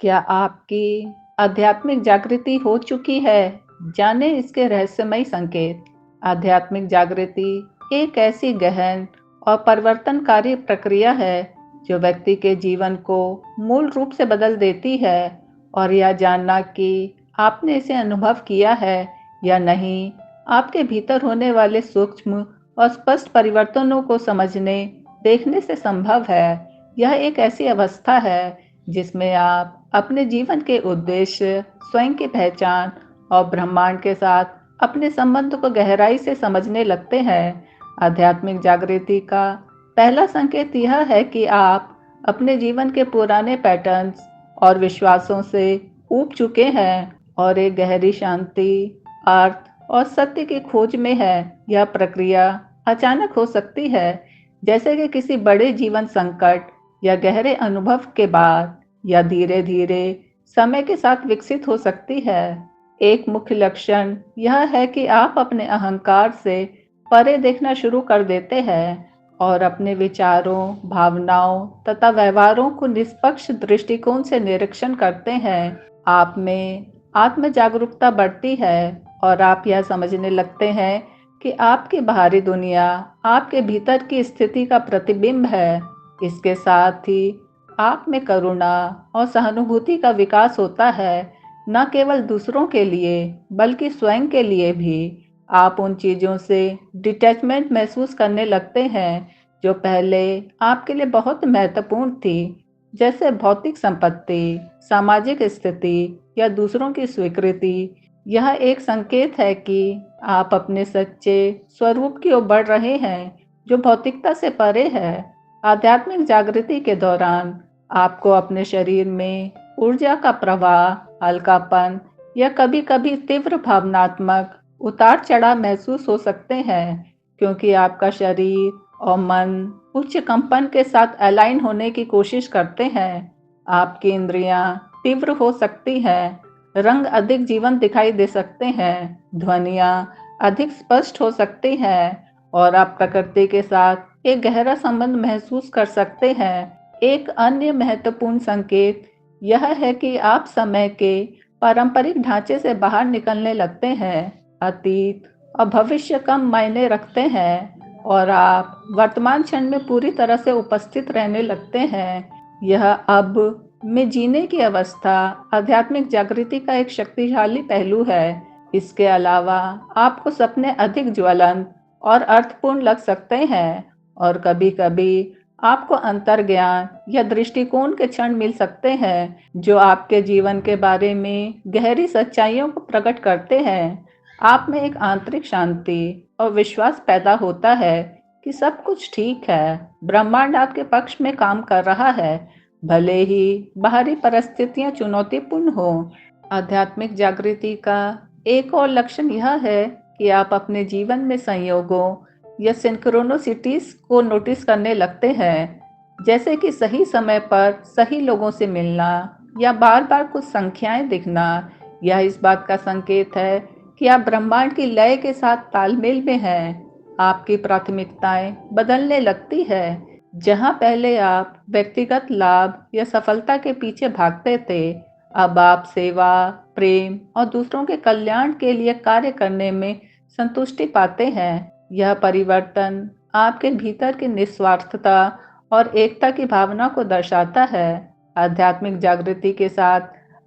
क्या आपकी आध्यात्मिक जागृति हो चुकी है? जानें इसके रहस्यमयी संकेत। आध्यात्मिक जागृति एक ऐसी गहन और परिवर्तनकारी प्रक्रिया है जो व्यक्ति के जीवन को मूल रूप से बदल देती है। और यह जानना कि आपने इसे अनुभव किया है या नहीं, आपके भीतर होने वाले सूक्ष्म और स्पष्ट परिवर्तनों को समझने देखने से संभव है। यह एक ऐसी अवस्था है जिसमें आप अपने जीवन के उद्देश्य, स्वयं की पहचान और ब्रह्मांड के साथ अपने संबंध को गहराई से समझने लगते हैं। आध्यात्मिक जागृति का पहला संकेत यह है कि आप अपने जीवन के पुराने पैटर्न्स और विश्वासों से ऊब चुके हैं और एक गहरी शांति, अर्थ और सत्य की खोज में है। यह प्रक्रिया अचानक हो सकती है, जैसे कि किसी बड़े जीवन संकट या गहरे अनुभव के बाद, या धीरे धीरे समय के साथ विकसित हो सकती है। एक मुख्य लक्षण यह है कि आप अपने अहंकार से परे देखना शुरू कर देते हैं और अपने विचारों, भावनाओं तथा व्यवहारों को निष्पक्ष दृष्टिकोण से निरीक्षण करते हैं। आप में आत्म जागरूकता बढ़ती है और आप यह समझने लगते हैं कि आपकी बाहरी दुनिया आपके भीतर की स्थिति का प्रतिबिंब है। इसके साथ ही आप में करुणा और सहानुभूति का विकास होता है, न केवल दूसरों के लिए बल्कि स्वयं के लिए भी। आप उन चीज़ों से डिटैचमेंट महसूस करने लगते हैं जो पहले आपके लिए बहुत महत्वपूर्ण थी, जैसे भौतिक संपत्ति, सामाजिक स्थिति या दूसरों की स्वीकृति। यह एक संकेत है कि आप अपने सच्चे स्वरूप की ओर बढ़ रहे हैं, जो भौतिकता से परे है। आध्यात्मिक जागृति के दौरान आपको अपने शरीर में ऊर्जा का प्रवाह, हल्कापन या कभी-कभी तीव्र भावनात्मक उतार-चढ़ाव महसूस हो सकते हैं, क्योंकि आपका शरीर और मन उच्च कंपन के साथ अलाइन होने की कोशिश करते हैं। आपकी इंद्रियां तीव्र हो सकती हैं, रंग अधिक जीवंत दिखाई दे सकते हैं, ध्वनियां अधिक स्पष्ट हो सकती हैं और आप प्रकृति के साथ एक गहरा संबंध महसूस कर सकते हैं। एक अन्य महत्वपूर्ण संकेत यह है कि आप समय के पारंपरिक ढांचे से बाहर निकलने लगते हैं। अतीत और भविष्य कम मायने रखते हैं और आप वर्तमान क्षण में पूरी तरह से उपस्थित रहने लगते हैं। यह अब में जीने की अवस्था आध्यात्मिक जागृति का एक शक्तिशाली पहलू है। इसके अलावा आपको सपने अधिक ज्वलंत और अर्थपूर्ण लग सकते हैं और कभी-कभी आपको अंतर्ज्ञान या दृष्टिकोण के क्षण मिल सकते हैं जो आपके जीवन के बारे में गहरी सच्चाइयों को प्रकट करते हैं। आप में एक आंतरिक शांति और विश्वास पैदा होता है कि सब कुछ ठीक है, ब्रह्मांड आपके पक्ष में काम कर रहा है, भले ही बाहरी परिस्थितियां चुनौतीपूर्ण हो। आध्यात्मिक जागृति का एक और लक्षण यह है कि आप अपने जीवन में संयोगों या सिंक्रोनोसिटीज को नोटिस करने लगते हैं, जैसे कि सही समय पर सही लोगों से मिलना या बार बार कुछ संख्याएं दिखना। यह इस बात का संकेत है कि आप ब्रह्मांड की लय के साथ तालमेल में हैं। आपकी प्राथमिकताएं बदलने लगती है। जहां पहले आप व्यक्तिगत लाभ या सफलता के पीछे भागते थे, अब आप सेवा, प्रेम और दूसरों के कल्याण के लिए कार्य करने में संतुष्टि पाते हैं। यह परिवर्तन आपके भीतर की निस्वार्थता और एकता की भावना को दर्शाता है। आध्यात्मिक जागृति के साथ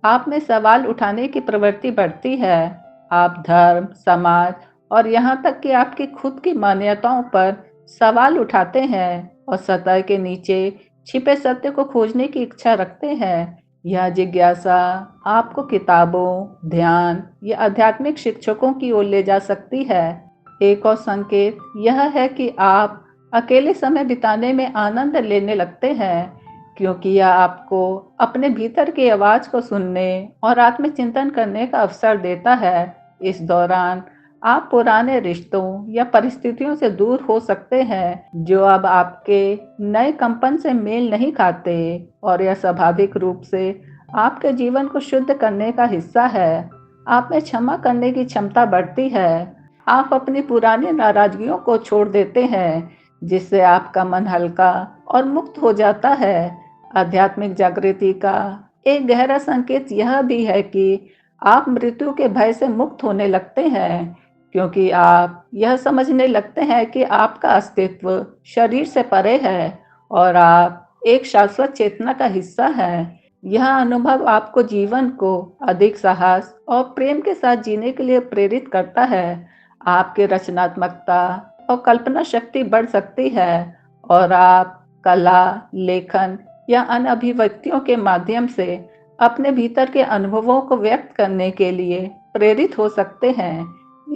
आप में सवाल उठाने की प्रवृत्ति बढ़ती है। आप धर्म, समाज और यहाँ तक कि आपकी खुद की मान्यताओं पर सवाल उठाते हैं और सतह के नीचे छिपे सत्य को खोजने की इच्छा रखते हैं। यह जिज्ञासा आपको किताबों, ध्यान या आध्यात्मिक शिक्षकों की ओर ले जा सकती है। एक और संकेत यह है कि आप अकेले समय बिताने में आनंद लेने लगते हैं, क्योंकि यह आपको अपने भीतर की आवाज को सुनने और आत्मचिंतन करने का अवसर देता है। इस दौरान आप पुराने रिश्तों या परिस्थितियों से दूर हो सकते हैं जो अब आपके नए कंपन से मेल नहीं खाते, और यह स्वाभाविक रूप से आपके जीवन को शुद्ध करने का हिस्सा है। आप में क्षमा करने की क्षमता बढ़ती है। आप अपनी पुरानी नाराजगियों को छोड़ देते हैं, जिससे आपका मन हल्का और मुक्त हो जाता है। आध्यात्मिक जागृति का एक गहरा संकेत यह भी है कि आप मृत्यु के भय से मुक्त होने लगते हैं, क्योंकि आप यह समझने लगते हैं कि आपका अस्तित्व शरीर से परे है और आप एक शाश्वत चेतना का हिस्सा हैं। यह अनुभव आपको जीवन को अधिक साहस और प्रेम के साथ जीने के लिए प्रेरित करता है। आपकी रचनात्मकता और कल्पना शक्ति बढ़ सकती है और आप कला, लेखन या अन्य अभिव्यक्तियों के माध्यम से अपने भीतर के अनुभवों को व्यक्त करने के लिए प्रेरित हो सकते हैं।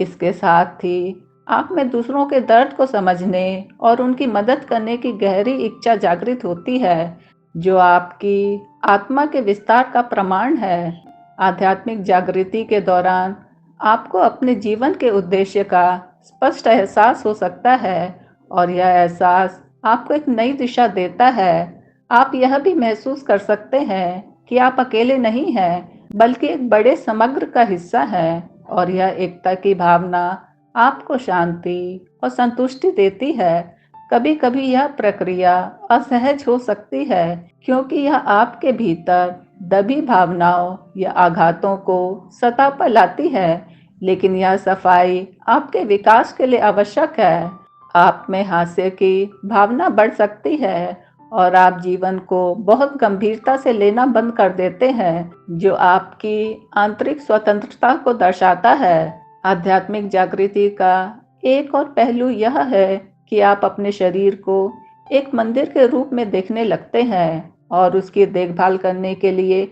इसके साथ ही आप में दूसरों के दर्द को समझने और उनकी मदद करने की गहरी इच्छा जागृत होती है, जो आपकी आत्मा के विस्तार का प्रमाण है। आध्यात्मिक जागृति के दौरान आपको अपने जीवन के उद्देश्य का स्पष्ट एहसास हो सकता है और यह एहसास आपको एक नई दिशा देता है। आप यह भी महसूस कर सकते हैं कि आप अकेले नहीं हैं, बल्कि एक बड़े समग्र का हिस्सा हैं और यह एकता की भावना आपको शांति और संतुष्टि देती है। कभी-कभी यह प्रक्रिया असहज हो सकती है, क्योंकि यह आपके भीतर दबी भावनाओं या आघातों को सतह पर लाती है, लेकिन यह सफाई आपके विकास के लिए आवश्यक है। आप में हास्य की भावना बढ़ सकती है और आप जीवन को बहुत गंभीरता से लेना बंद कर देते हैं, जो आपकी आंतरिक स्वतंत्रता को दर्शाता है। आध्यात्मिक जागृति का एक और पहलू यह है कि आप अपने शरीर को एक मंदिर के रूप में देखने लगते हैं और उसकी देखभाल करने के लिए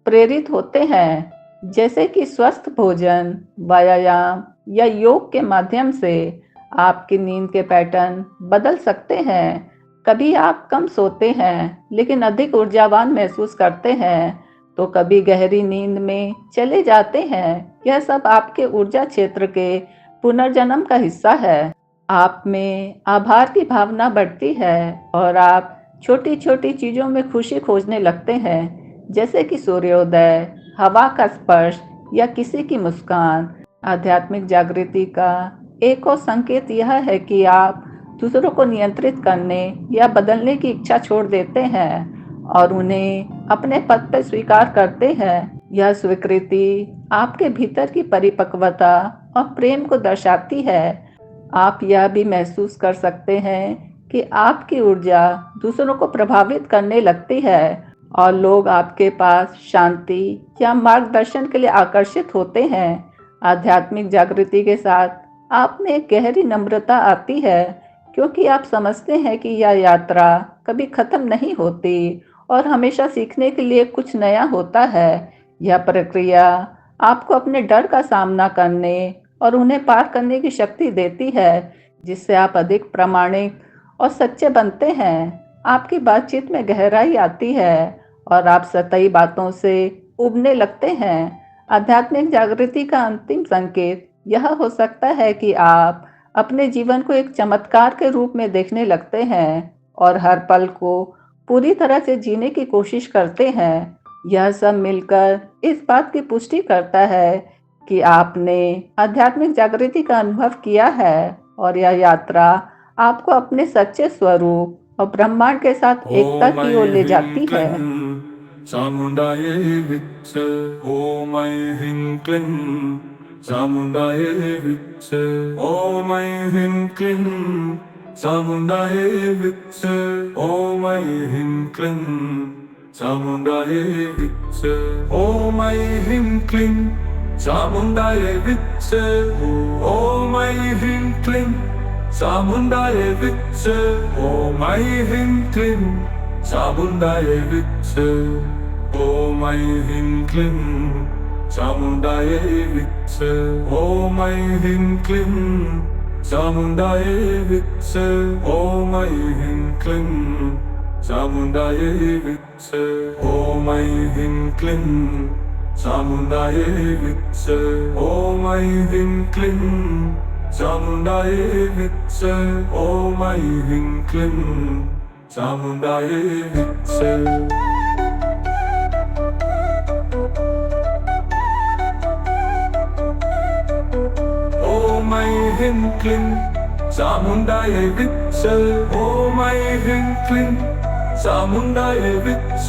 प्रेरित होते हैं, जैसे कि स्वस्थ भोजन, व्यायाम या योग के माध्यम से आपकी नींद के पैटर्न बदल सकते हैं। कभी आप कम सोते हैं लेकिन अधिक ऊर्जावान महसूस करते हैं, तो कभी गहरी नींद में चले जाते हैं। यह सब आपके ऊर्जा क्षेत्र के पुनर्जन्म का हिस्सा है। आप में आभार की भावना बढ़ती है और आप छोटी-छोटी चीज़ों में खुशी खोजने लगते हैं, जैसे कि सूर्योदय, हवा का स्पर्श या किसी की मुस्कान। आध्यात्मिक जागृति का एक और संकेत यह है कि आप दूसरों को नियंत्रित करने या बदलने की इच्छा छोड़ देते हैं और उन्हें अपने पद पर स्वीकार करते हैं। यह स्वीकृति आपके भीतर की परिपक्वता और प्रेम को दर्शाती है। आप यह भी महसूस कर सकते हैं कि आपकी ऊर्जा दूसरों को प्रभावित करने लगती है और लोग आपके पास शांति या मार्गदर्शन के लिए आकर्षित होते हैं। आध्यात्मिक जागृति के साथ आप में एक गहरी नम्रता आती है, क्योंकि आप समझते हैं कि यह यात्रा कभी खत्म नहीं होती और हमेशा सीखने के लिए कुछ नया होता है। यह प्रक्रिया आपको अपने डर का सामना करने और उन्हें पार करने की शक्ति देती है, जिससे आप अधिक प्रामाणिक और सच्चे बनते हैं। आपकी बातचीत में गहराई आती है और आप सतही बातों से उबने लगते हैं। आध्यात्मिक जागृति का अंतिम संकेत यह हो सकता है कि आप अपने जीवन को एक चमत्कार के रूप में देखने लगते हैं और हर पल को पूरी तरह से जीने की कोशिश करते हैं। यह सब मिलकर इस बात की पुष्टि करता है कि आपने आध्यात्मिक जागृति का अनुभव किया है और यह यात्रा आपको अपने सच्चे स्वरूप और ब्रह्मांड के साथ एकता की ओर ले जाती है। चामुंडाए विच ओम ह्रीं क्लीं चामुंडाए विच ओम ह्रीं क्लीं चामुंडाए विच ओम ह्रीं क्लीं चामुंडाए विच ओम ह्रीं क्लीं चामुंडाए विच ओम ह्रीं क्लीं चामुंडाए विच ओम ह्रीं क्लीं चामुंडाए विच ओम ह्रीं क्लीं चामुंडाए विच ओम ह्रीं क्लीं चामुंडाए विच ओम ह्रीं क्लीं चामुंडाए विच ओम ह्रीं क्लीं चामुंडाए विच ओम ह्रीं क्लीं चामुंडाए विच ओम ह्रीं क्लीं चामुंडाए विच ओम ह्रीं क्लीं चामुंडाए विच ओम ह्रीं क्लीं चामुंडाए विच